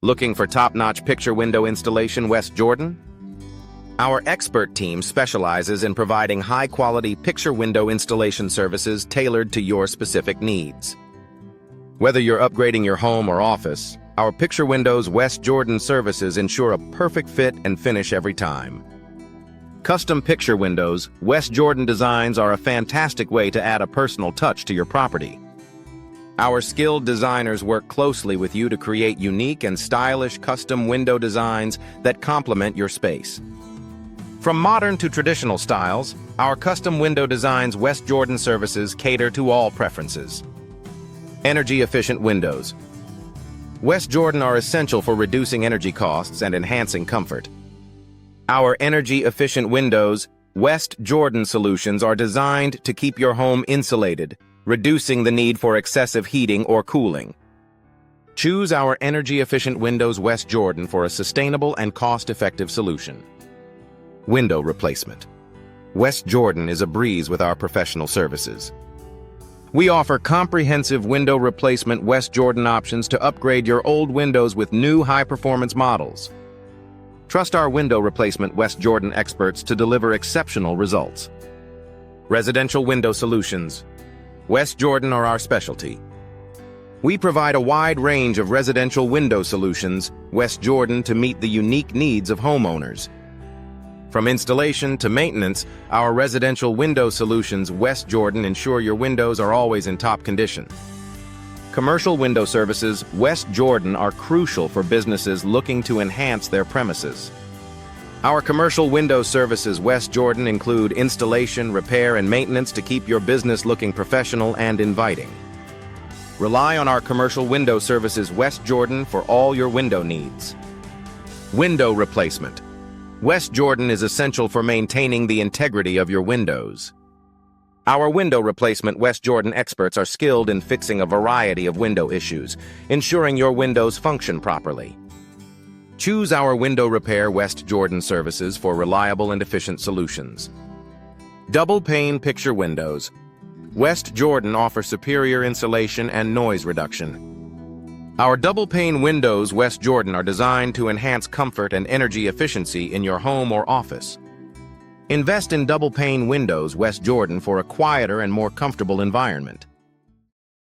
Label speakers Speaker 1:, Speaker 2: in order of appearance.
Speaker 1: Looking for top-notch picture window installation, West Jordan? Our expert team specializes in providing high-quality picture window installation services tailored to your specific needs. Whether you're upgrading your home or office, our Picture Windows West Jordan services ensure a perfect fit and finish every time. Custom picture windows, West Jordan designs are a fantastic way to add a personal touch to your property. Our skilled designers work closely with you to create unique and stylish custom window designs that complement your space. From modern to traditional styles, our custom window designs West Jordan services cater to all preferences. Energy-efficient windows. West Jordan are essential for reducing energy costs and enhancing comfort. Our energy-efficient windows, West Jordan solutions, are designed to keep your home insulated, reducing the need for excessive heating or cooling. Choose our energy-efficient windows West Jordan for a sustainable and cost-effective solution. Window replacement. West Jordan is a breeze with our professional services. We offer comprehensive window replacement West Jordan options to upgrade your old windows with new high-performance models. Trust our window replacement West Jordan experts to deliver exceptional results. Residential window solutions. West Jordan are our specialty. We provide a wide range of residential window solutions, West Jordan, to meet the unique needs of homeowners. From installation to maintenance, our residential window solutions West Jordan ensure your windows are always in top condition. Commercial window services West Jordan are crucial for businesses looking to enhance their premises. Our commercial window services West Jordan include installation, repair, and maintenance to keep your business looking professional and inviting. Rely on our commercial window services West Jordan for all your window needs. Window replacement. West Jordan is essential for maintaining the integrity of your windows. Our window replacement West Jordan experts are skilled in fixing a variety of window issues, ensuring your windows function properly. Choose our window repair West Jordan services for reliable and efficient solutions. Double-pane picture windows. West Jordan offer superior insulation and noise reduction. Our double-pane windows West Jordan are designed to enhance comfort and energy efficiency in your home or office. Invest in double-pane windows West Jordan for a quieter and more comfortable environment.